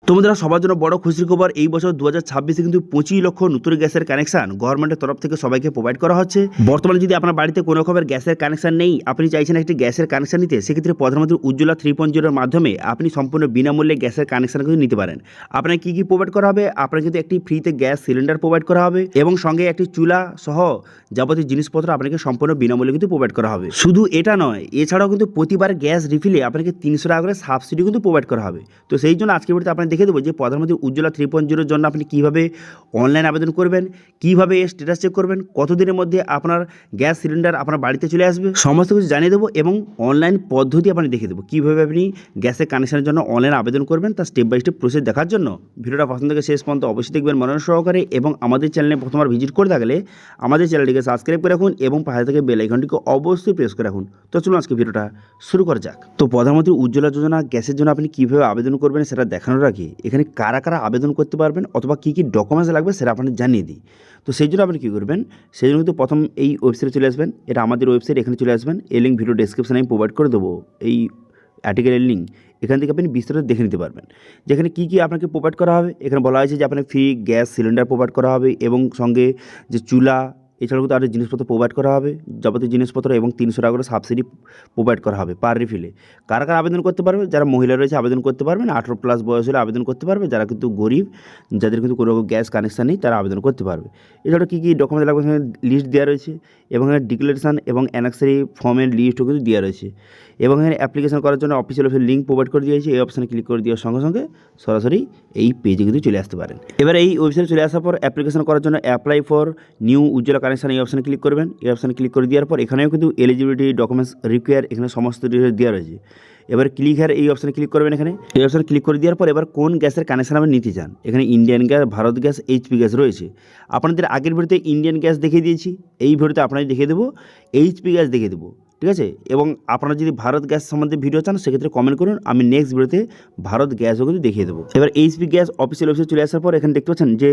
তোমাদের সবার জন্য বড় খুশির খবর, এই বছর 2026-এ কিন্তু 25 লক্ষ নতুন গ্যাসের কানেকশন গভর্নমেন্টের তরফ থেকে সবাইকে প্রোভাইড করা হচ্ছে। বর্তমানে যদি আপনার বাড়িতে কোনো রকমের গ্যাসের কানেকশন নেই, আপনি চাইছেন একটি গ্যাসের কানেকশন নিতে, সেক্ষেত্রে প্রধানমন্ত্রী উজ্জ্বলা 3.0-এর মাধ্যমে আপনি সম্পূর্ণ বিনামূল্যে গ্যাসের কানেকশন কিন্তু নিতে পারেন। আপনাকে কী কী প্রোভাইড করা হবে? আপনার কিন্তু একটি ফ্রিতে গ্যাস সিলিন্ডার প্রোভাইড করা হবে এবং সঙ্গে একটি চুলা সহ যাবতীয় জিনিসপত্র আপনাকে সম্পূর্ণ বিনামূল্যে কিন্তু প্রোভাইড করা হবে। শুধু এটা নয়, এছাড়াও কিন্তু প্রতিবার গ্যাস রিফিলে আপনাকে 300 টাকা করে সাবসিডি কিন্তু প্রোভাইড করা হবে। তো সেই জন্য আজকের ভিডিওতে আপনাকে দেখে দেবো যে প্রধানমন্ত্রী উজ্জ্বলা 3.0-এর জন্য আপনি কীভাবে অনলাইন আবেদন করবেন, কীভাবে স্ট্যাটাস চেক করবেন, কতদিনের মধ্যে আপনার গ্যাস সিলিন্ডার আপনার বাড়িতে চলে আসবে, সমস্ত কিছু জানিয়ে দেবো এবং অনলাইন পদ্ধতি আপনাকে দেখে দেবো কীভাবে আপনি গ্যাসের কানেকশনের জন্য অনলাইন আবেদন করবেন। তার স্টেপ বাই স্টেপ প্রসেস দেখার জন্য ভিডিওটা পছন্দ থেকে শেষ পর্যন্ত অবশ্যই দেখবেন মনোযোগ সহকারে, এবং আমাদের চ্যানেলে প্রথমবার ভিজিট করে থাকলে আমাদের চ্যানেলটিকে সাবস্ক্রাইব করে রাখুন এবং পাশে থেকে বেল আইকনটিকে অবশ্যই প্রেস করে রাখুন। তো চলুন আজকে ভিডিওটা শুরু করা যাক। তো প্রধানমন্ত্রী উজ্জ্বলা যোজনা গ্যাসের জন্য আপনি কীভাবে আবেদন করবেন সেটা দেখানোর আগে এখানে কারা কারা আবেদন করতে পারবেন অথবা কী কী ডকুমেন্টস লাগবে সেটা আপনাদের জানিয়ে দিই। তো সেই জন্য আপনি কী করবেন, সেই জন্য কিন্তু প্রথম এই ওয়েবসাইটে চলে আসবেন। এটা আমাদের ওয়েবসাইট, এখানে চলে আসবেন। এই লিঙ্ক ভিডিও ডেসক্রিপশনে আমি প্রোভাইড করে দেবো, এই আর্টিকেলের লিঙ্ক। এখান থেকে আপনি বিস্তারিত দেখে নিতে পারবেন যেখানে কী কী আপনাকে প্রোভাইড করা হবে। এখানে বলা হয়েছে যে আপনাকে ফ্রি গ্যাস সিলিন্ডার প্রোভাইড করা হবে এবং সঙ্গে যে চুলা, এছাড়াও কিন্তু আরও জিনিসপত্র প্রোভাইড করা হবে, যাবতীয় জিনিসপত্র, এবং 300 টাকা করে সাবসিডি প্রোভাইড করা হবে পার রিফিলে। কারা কারা আবেদন করতে পারবে? যারা মহিলা রয়েছে আবেদন করতে পারবেন, 18+ বয়স হলে আবেদন করতে পারবে, যারা কিন্তু গরিব, যাদের কিন্তু কোনো গ্যাস কানেকশান নেই তারা আবেদন করতে পারবে। এছাড়া কী কী ডকুমেন্ট লাগবে সেখানে লিস্ট দেওয়া রয়েছে এবং এখানে ডিক্লারেশান এবং অ্যানেক্সারি ফর্মের লিস্টও কিন্তু দেওয়া রয়েছে এবং এখানে অ্যাপ্লিকেশন করার জন্য অফিসিয়াল ওয়েবসাইট লিঙ্ক প্রোভাইড করে দিয়েছে। এই অপশানে ক্লিক করে দেওয়ার সঙ্গে সঙ্গে সরাসরি এই পেজে কিন্তু চলে আসতে পারেন। এবার এই ওয়েবসাইটে চলে আসার পর অ্যাপ্লিকেশন করার জন্য apply for new Ujjwala connection এই অপশানে ক্লিক করবেন। এই অপশানে ক্লিক করে দেওয়ার পর এখানেও কিন্তু এলিজিবিলিটি ডকুমেন্টস রিকোয়ার, এখানে সমস্ত ডিটেলস দেওয়া রয়েছে। এবার ক্লিক হেয়ার এই অপশানে ক্লিক করবেন। এখানে এই অপশানে ক্লিক করে দেওয়ার পর এবার কোন গ্যাসের কানেকশন আপনি নিতে চান, এখানে Indian gas, Bharat gas, HP gas রয়েছে। আপনাদের আগের ভিডিওতে ইন্ডিয়ান গ্যাস দেখিয়ে দিয়েছি, এই ভিডিওতে আপনাদের দেখিয়ে দেবো এইচপি গ্যাস দেখিয়ে দেবো, ঠিক আছে? এবং আপনারা যদি ভারত গ্যাস সম্বন্ধে ভিডিও চান সেক্ষেত্রে কমেন্ট করুন, আমি নেক্সট ভিডিওতে ভারত গ্যাসও কিন্তু দেখিয়ে দেবো। এবার এইচপি গ্যাস অফিসিয়াল ওয়েবসাইট চলে আসার পর এখানে দেখতে পাচ্ছেন যে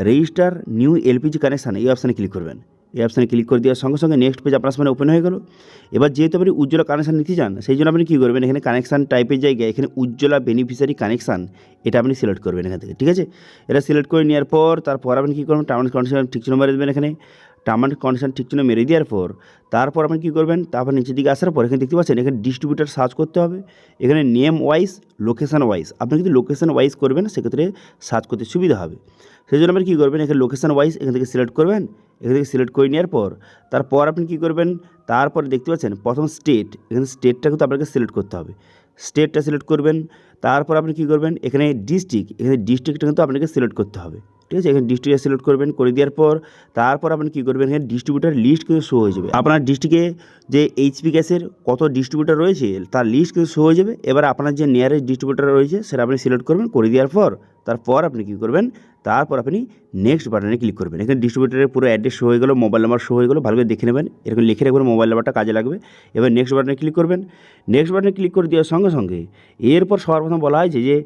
রেজিস্টার নিউ এলপিজি কানেকশান, এই অপশানে ক্লিক করবেন। এই অপশানে ক্লিক করে দেওয়ার সঙ্গে সঙ্গে নেক্সট পেজ আপনার সামনে ওপেন হয়ে গেল। এবার যেহেতু আপনি উজ্জ্বলা কানেকশান নিতে চান সেই জন্য আপনি কী করবেন, এখানে কানেকশান টাইপের জায়গায় এখানে উজ্জ্বলা বেনিফিশিয়ারি কানেকশান এটা আপনি সিলেক্ট করবেন এখান থেকে, ঠিক আছে? এটা সিলেক্ট করে নেওয়ার পর তারপর আপনি কী করবেন, টার্ম অ্যান্ড কন্ডিশন ঠিক চিহ্ন মেরে দেবেন। এখানে টার্ম অ্যান্ড কন্ডিশন ঠিক চিহ্ন মেরে দেওয়ার পর তারপর আপনি কী করবেন, তারপর নিচের দিকে আসার পর এখানে দেখতে পাচ্ছেন এখানে ডিস্ট্রিবিউটার সার্চ করতে হবে। এখানে নেম ওয়াইজ, লোকেশান ওয়াইজ, আপনি যদি লোকেশান ওয়াইজ করবেন সেক্ষেত্রে সার্চ করতে সুবিধা হবে। সেই জন্য আপনি কী করবেন, এখানে লোকেশান ওয়াইজ এখান থেকে সিলেক্ট করবেন। এখান থেকে সিলেক্ট করে নেওয়ার পর তারপর আপনি কী করবেন, তারপর দেখতে পাচ্ছেন প্রথম স্টেট, এখানে স্টেটটা কিন্তু আপনাকে সিলেক্ট করতে হবে। স্টেটটা সিলেক্ট করবেন। তারপর আপনি কী করবেন, এখানে ডিস্ট্রিক্ট, এখানে ডিস্ট্রিক্টটা কিন্তু আপনাকে সিলেক্ট করতে হবে, ঠিক আছে? এখানে ডিস্ট্রিক্টে সিলেক্ট করবেন। করে দেওয়ার পর তারপর আপনি কী করবেন, এখানে ডিস্ট্রিবিউটার লিস্ট কিন্তু শো হয়ে যাবে। আপনার ডিস্ট্রিক্টে যে এইচপি গ্যাসের কত ডিস্ট্রিবিউটার রয়েছে তার লিস্ট কিন্তু শো হয়ে যাবে। এবার আপনার যে নিয়ারেস্ট ডিস্ট্রিবিউটার রয়েছে সেটা আপনি সিলেক্ট করবেন। করে দেওয়ার পর তারপর আপনি কী করবেন, তারপর আপনি নেক্সট বাটনে ক্লিক করবেন। এখানে ডিস্ট্রিবিউটারের পুরো অ্যাড্রেস শো হয়ে গেলো, মোবাইল নাম্বার শো হয়ে গেলো, ভালো করে দেখে নেবেন, এরকম লিখে রাখবেন, মোবাইল নাম্বারটা কাজে লাগবে। এবার নেক্সট বাটনে ক্লিক করবেন। নেক্সট বাটনে ক্লিক করে দেওয়ার সঙ্গে সঙ্গে এরপর সবার প্রথম বলা হয়েছে যে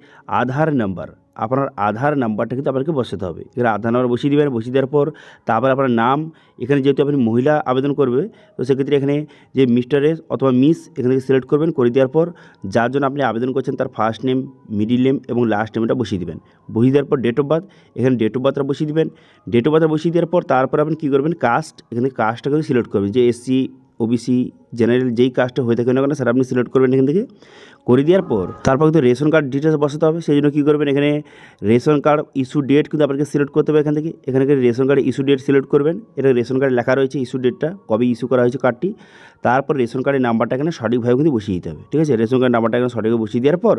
আধার নাম্বার, আপনার আধার নাম্বারটা কিন্তু আপনাকে বসাতে হবে। এখানে আধার নাম্বার বসিয়ে দেবেন। বসিয়ে দেওয়ার পর তারপর আপনার নাম, এখানে যেহেতু আপনি মহিলা আবেদন করবে তো সেক্ষেত্রে এখানে যে মিস্টারেস অথবা মিস এখান থেকে সিলেক্ট করবেন। করে দেওয়ার পর যার জন্য আপনি আবেদন করছেন তার ফার্স্ট নেম, মিডিল নেম এবং লাস্ট নেমটা বসিয়ে দেবেন। বসিয়ে দেওয়ার পর ডেট অফ বার্থ, এখানে ডেট অফ বার্থটা বসিয়ে দেবেন। ডেট অফ বার্থটা বসিয়ে দেওয়ার পর তারপর আপনি কী করবেন, কাস্ট, এখানে কাস্টটা কিন্তু সিলেক্ট করবেন, যে এসসি, ওবিসি, জেনারেল যেই কাস্টে হয়ে থাকে না কেন সেটা আপনি সিলেক্ট করবেন এখান থেকে। করে দেওয়ার পর তারপর কিন্তু রেশন কার্ড ডিটেলস বসাতে হবে। সেই জন্য কী করবেন, এখানে রেশন কার্ড ইস্যু ডেট কিন্তু আপনাকে সিলেক্ট করতে হবে এখান থেকে। এখানে রেশন কার্ডের ইস্যু ডেট সিলেক্ট করবেন। এটা রেশন কার্ডে লেখা রয়েছে ইস্যু ডেটটা, কবে ইস্যু করা হয়েছে কার্ডটি। তারপর রেশন কার্ডের নাম্বারটা এখানে সঠিকভাবে কিন্তু বসিয়ে দিতে হবে, ঠিক আছে? রেশন কার্ডের নাম্বারটা এখানে সঠিকভাবে বসিয়ে দেওয়ার পর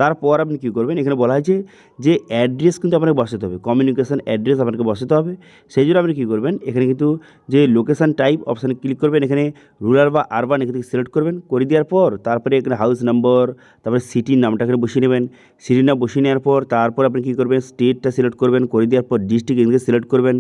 তারপর আপনি কী করবেন, এখানে বলা হয়েছে যে অ্যাড্রেস কিন্তু আপনাকে বসাতে হবে, কমিউনিকেশান অ্যাড্রেস আপনাকে বসাতে হবে। সেই জন্য আপনি কী করবেন, এখানে কিন্তু যে লোকেশান টাইপ অপশানে ক্লিক করবেন। এখানে রুরাল বা আরবান এখান থেকে সিলেক্ট করবেন। করে দেওয়ার পর তারপরে এখানে হাউস নম্বর, তারপরে সিটির নামটা এখানে বসিয়ে নেবেন। সিটির নাম বসিয়ে নেওয়ার পর তারপর আপনি কী করবেন, স্টেটটা সিলেক্ট করবেন। করে দেওয়ার পর ডিস্ট্রিক্ট এখানে সিলেক্ট করবেন।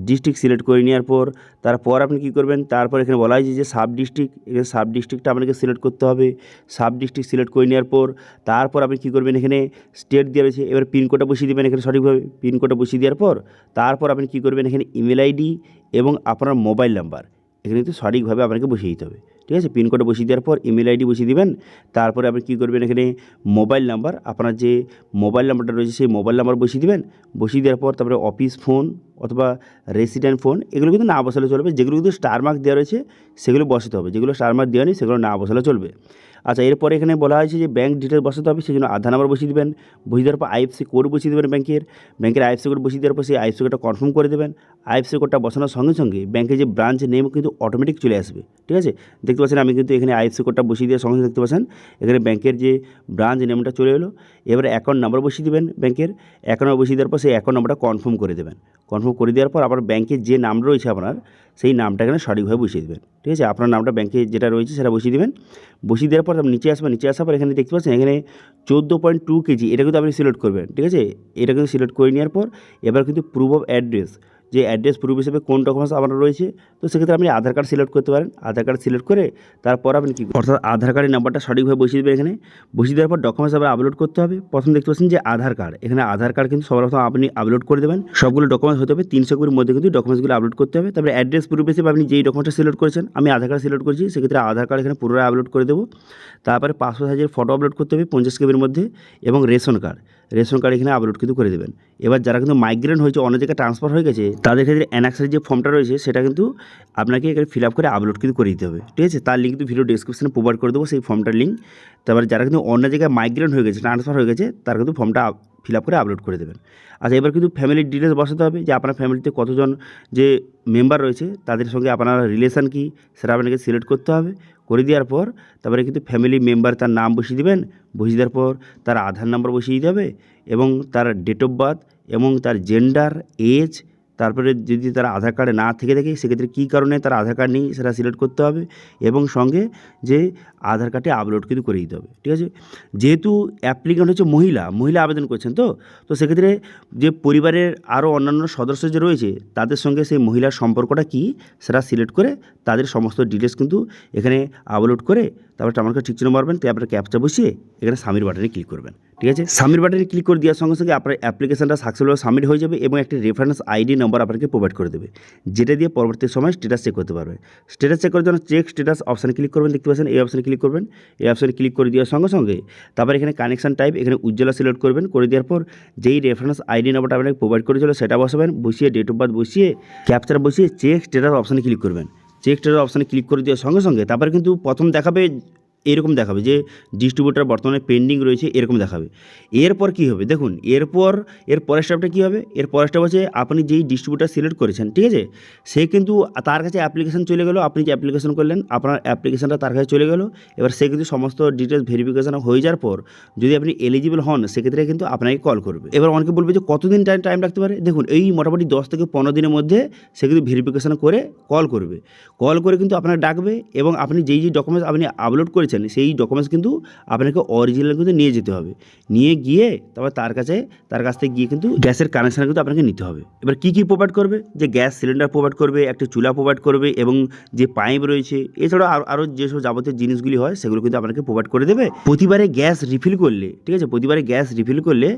ডিস্ট্রিক্ট সিলেক্ট করে নেওয়ার পর তারপর আপনি কী করবেন, তারপর এখানে বলা হয়েছে যে সাব ডিস্ট্রিক্ট, এখানে সাব ডিস্ট্রিক্টটা আপনাকে সিলেক্ট করতে হবে। সাব ডিস্ট্রিক্ট সিলেক্ট করে নেওয়ার পর তারপর আপনি কী করবেন, এখানে স্টেট দেওয়া রয়েছে, এবার পিনকোডটা বসিয়ে দেবেন এখানে সঠিকভাবে। পিনকোডটা বসিয়ে দেওয়ার পর তারপর আপনি কী করবেন, এখানে ইমেল আইডি এবং আপনার মোবাইল নাম্বার এখানে কিন্তু সঠিকভাবে আপনাকে বসিয়ে দিতে হবে, ঠিক আছে। পিনকোড বসিয়ে দেওয়ার পর ইমেল আইডি বসিয়ে দেবেন। তারপরে আপনি কী করবেন, এখানে মোবাইল নাম্বার, আপনার যে মোবাইল নাম্বারটা রয়েছে সেই মোবাইল নাম্বার বসিয়ে দেবেন। বসিয়ে দেওয়ার পর তারপরে অফিস ফোন অথবা রেসিডেন্ট ফোন এগুলো কিন্তু না বসালে চলবে। যেগুলো কিন্তু স্টার মার্ক দেওয়া রয়েছে সেগুলো বসাতে হবে, যেগুলো স্টার মার্ক দেওয়া নেই সেগুলো না বসালে চলবে। আচ্ছা, এরপরে এখানে বলা হয়েছে যে ব্যাঙ্ক ডিটেলস বসাতে হবে, সেই জন্য আধার নাম্বার বসিয়ে দেবেন। বসিয়ে দেওয়ার পর আইএফসি কোড বসিয়ে দেবেন ব্যাংকের আইএফসি কোড বসিয়ে দেওয়ার পর সেই আইএফসি কোডটা কনফার্ম করে দেবেন। আইএফসি কোডটা বসানোর সঙ্গে সঙ্গে ব্যাংকের যে ব্রাঞ্চ নেম কিন্তু অটোমেটিক চলে আসবে। ঠিক আছে, দেখতে পাচ্ছেন আমি কিন্তু এখানে আইএফসি কোডটা বসিয়ে দেওয়ার সঙ্গে সঙ্গে দেখতে পাচ্ছেন এখানে ব্যাংকের যে ব্রাঞ্চ নেমটা চলে এলো। এবারে অ্যাকাউন্ট নাম্বার বসিয়ে দেবেন, ব্যাংকের অ্যাকাউন্ট নাম্বার বসিয়ে দেওয়ার পর সেই অ্যাকাউন্ট নাম্বারটা কনফার্ম করে দেবেন। কনফার্ম করে দেওয়ার পর আবার ব্যাংকের যে নাম রয়েছে আপনার সেই নামটা এখানে সঠিকভাবে বসিয়ে দেবেন। ঠিক আছে, আপনার নামটা ব্যাংকে যেটা রয়েছে সেটা বসিয়ে দেবেন। বসিয়ে দেওয়ার পর আপনি নিচে আসবেন, নিচে আসার পর এখানে দেখতে পাচ্ছেন এখানে 14.2 কেজি এটা কিন্তু আপনি সিলেক্ট করবেন। ঠিক আছে, এটা কিন্তু সিলেক্ট করে নেওয়ার পর এবার কিন্তু প্রুফ অফ অ্যাড্রেস, যে অ্যাড্রেস প্রুফ হিসেবে কোন ডকুমেন্টস আপনার রয়েছে, তো সেক্ষেত্রে আপনি আধার কার্ড সিলেক্ট করতে পারেন। আধার কার্ড সিলেক্ট করে তারপর আপনি কী অর্থাৎ আধার কার্ডের নাম্বারটা সঠিকভাবে বসিয়ে দেবেন। এখানে বসিয়ে দেওয়ার পর ডকুমেন্টস আবার আপলোড করতে হবে। প্রথম দেখতে পাচ্ছেন যে আধার কার্ড, এখানে আধার কার্ড কিন্তু সবার প্রথম আপনি আপলোড করে দেবেন। সবগুলো ডকুমেন্টস হতে হবে 300 কপির মধ্যে কিন্তু ডকুমেন্টসগুলো আপলোড করতে হবে। তারপরে অ্যাড্রেস প্রুফ হিসেবে আপনি যেই ডকুমেন্টটা সিলেক্ট করেছেন, আমি আধার কার্ড সিলেক্ট করেছি, সেক্ষেত্রে আধার কার্ড এখানে পুরোটা আপলোড করে দেবো। তারপরে পাসপোর্ট সাইজের ফটো আপলোড করতে হবে 50 কপির মধ্যে, এবং রেশন কার্ড এখানে আপলোড কিন্তু করে দেবেন। এবার যারা কিন্তু মাইগ্রেন্ট হয়েছে, অন্য জায়গায় ট্রান্সফার হয়ে গেছে, তাদের ক্ষেত্রে অ্যানাক্সের যে ফর্মটা রয়েছে সেটা কিন্তু আপনাকে এখানে ফিল আপ করে আপলোড কিন্তু করে দিতে হবে। ঠিক আছে, তার লিঙ্ক কিন্তু ভিডিও ডেসক্রিপশনে প্রোভাইড করে দেবো, সেই ফর্মটার লিঙ্ক। তারপরে যারা কিন্তু অন্য জায়গায় মাইগ্রেন্ট হয়ে গেছে, ট্রান্সফার হয়ে গেছে, তারা কিন্তু ফর্মটা ফিল আপ করে আপলোড করে দেবেন। আচ্ছা, এবার কিন্তু ফ্যামিলির ডিটেলস বসাতে হবে, যে আপনার ফ্যামিলিতে কতজন যে মেম্বার রয়েছে তাদের সঙ্গে আপনার রিলেশান কী সেটা আপনাকে সিলেক্ট করতে হবে। করে দেওয়ার পর তারপরে কিন্তু ফ্যামিলি মেম্বার তার নাম বসিয়ে দেবেন। বসিয়ে দেওয়ার পর তার আধার নাম্বার বসিয়ে দিতে হবে, এবং তার ডেট অফ বার্থ এবং তার জেন্ডার, এজ। তারপরে যদি তার আধার কার্ডে না থেকে থাকে সেক্ষেত্রে কী কারণে তার আধার কার্ড নেই সেটা সিলেক্ট করতে হবে, এবং সঙ্গে যে আধার কার্ডে আপলোড কিন্তু করে দিতে হবে। ঠিক আছে, যেহেতু অ্যাপ্লিকেন্ট হচ্ছে মহিলা আবেদন করছেন, তো সেক্ষেত্রে যে পরিবারের আরও অন্যান্য সদস্য যে রয়েছে তাদের সঙ্গে সেই মহিলার সম্পর্কটা কী সেটা সিলেক্ট করে তাদের সমস্ত ডিটেলস কিন্তু এখানে আপলোড করে তারপরে আমার কাছে ঠিক চিহ্ন মারবেন। তারপরে ক্যাপচা বসিয়ে এখানে সাবমিট বাটনে ক্লিক করবেন। ঠিক আছে, সাবমিট বাটনে ক্লিক করে দেওয়ার সঙ্গে সঙ্গে আপনার অ্যাপ্লিকেশনটা সাকসেসফুল সাবমিট হয়ে যাবে, এবং একটি রেফারেন্স আইডি নম্বর আপনাকে প্রোভাইড করে দেবে, যেটা দিয়ে পরবর্তী সময় স্ট্যাটাস চেক করতে পারবেন। স্ট্যাটাস চেক করার জন্য চেক স্ট্যাটাস অপশানে ক্লিক করবেন। দেখতে পাচ্ছেন এই অপশানে ক্লিক করবেন। এই অপশানে ক্লিক করে দেওয়ার সঙ্গে সঙ্গে তারপরে এখানে কানেকশন টাইপ এখানে উজ্জ্বলা সিলেক্ট করবেন। করে দেওয়ার পর যেই রেফারেন্স আইডি নম্বরটা আপনাকে প্রোভাইড করেছিল সেটা বসাবেন। বসিয়ে ডেট অফ বার্থ বসিয়ে ক্যাপচার বসিয়ে চেক স্ট্যাটাস অপশানে ক্লিক করবেন। চেক স্ট্যাটাস অপশানে ক্লিক করে দেওয়ার সঙ্গে সঙ্গে তারপরে কিন্তু প্রথম দেখাবে এরকম দেখাবে যে ডিস্ট্রিবিউটার বর্তমানে পেন্ডিং রয়েছে, এরকম দেখাবে। এরপর কী হবে দেখুন, এর পরের স্টেপটা কী হবে, এর পরের স্টেপ হচ্ছে আপনি যেই ডিস্ট্রিবিউটার সিলেক্ট করেছেন, ঠিক আছে, সে কিন্তু তার কাছে অ্যাপ্লিকেশন চলে গেল। আপনি যে অ্যাপ্লিকেশন করলেন আপনার অ্যাপ্লিকেশনটা তার কাছে চলে গেল। এবার সে কিন্তু সমস্ত ডিটেলস ভেরিফিকেশন হয়ে যাওয়ার পর যদি আপনি এলিজিবল হন সেক্ষেত্রে কিন্তু আপনাকে কল করবে। এবার অনেকে বলবে যে কতদিন টাইম রাখতে পারে, দেখুন এই মোটামুটি 10 থেকে 15 দিনের মধ্যে সে কিন্তু ভেরিফিকেশন করে কল করবে। কল করে কিন্তু আপনাকে ডাকবে, এবং আপনি যেই ডকুমেন্টস আপনি আপলোড করেছেন সেই ডকুমেন্টস কিন্তু আপনাকে অরিজিনাল কিন্তু নিয়ে যেতে হবে। নিয়ে গিয়ে তারপর তার কাছ থেকে গিয়ে কিন্তু গ্যাসের কানেকশান কিন্তু আপনাকে নিতে হবে। এবার কী প্রোভাইড করবে, যে গ্যাস সিলিন্ডার প্রোভাইড করবে, একটা চুলা প্রোভাইড করবে, এবং যে পাইপ রয়েছে, এছাড়াও আরও যেসব যাবতীয় জিনিসগুলি হয় সেগুলো কিন্তু আপনাকে প্রোভাইড করে দেবে। প্রতিবারে গ্যাস রিফিল করলে, ঠিক আছে, প্রতিবারে গ্যাস রিফিল করলে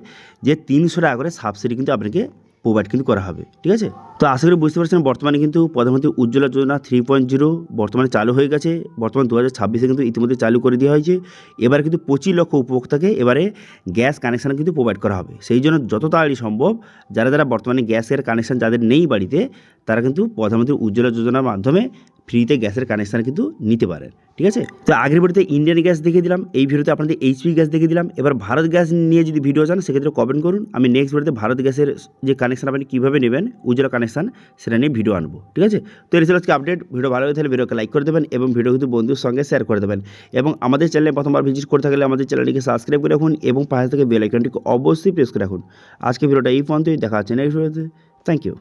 যে 300 টাকা করে সাবসিডি কিন্তু আপনাকে প্রোভাইড কিন্তু করা হবে। ঠিক আছে, তো আশা করি বুঝতে পারছেন বর্তমানে কিন্তু প্রধানমন্ত্রী উজ্জ্বলা যোজনা 3.0 বর্তমানে চালু হয়ে গেছে। বর্তমানে 2026-এ কিন্তু ইতিমধ্যে চালু করে দেওয়া হয়েছে। এবার কিন্তু 25 লক্ষ উপভোক্তাকে এবারে গ্যাস কানেকশান কিন্তু প্রোভাইড করা হবে। সেই জন্য যত তাড়াতাড়ি সম্ভব যারা বর্তমানে গ্যাসের কানেকশান যাদের নেই বাড়িতে, তারা কিন্তু প্রধানমন্ত্রী উজ্জ্বলা যোজনার মাধ্যমে ফ্রিতে গ্যাসের কানেকশান কিন্তু নিতে পারেন। ঠিক আছে, তো আগের ভিডিওতে ইন্ডিয়ান গ্যাস দেখিয়ে দিলাম, এই ভিডিওতে আপনাদের এইচপি গ্যাস দেখিয়ে দিলাম। এবার ভারত গ্যাস নিয়ে যদি ভিডিও চান সেক্ষেত্রে কমেন্ট করুন, আমি নেক্সট ভিডিওতে ভারত গ্যাসের যে কানেকশান আপনি কীভাবে নেবেন উজ্জ্বলা কানেকশান সেটা নিয়ে ভিডিও আনবো। ঠিক আছে, তো এই ছিল আজকে আপডেট। ভিডিও ভালো হয়ে থাকলে ভিডিওকে লাইক করে দেবেন, এবং ভিডিও কিন্তু বন্ধুর সঙ্গে শেয়ার করে দেবেন, এবং আমাদের চ্যানেলে প্রথমবার ভিজিট করে থাকলে আমাদের চ্যানেলটিকে সাবস্ক্রাইব করে রাখুন, এবং পাশে থেকে বেল আইকনটিকে অবশ্যই প্রেস করে রাখুন। আজকে ভিডিওটা এই পর্যন্তই, দেখা হচ্ছে নেক্সট ভিডিওতে। Thank you.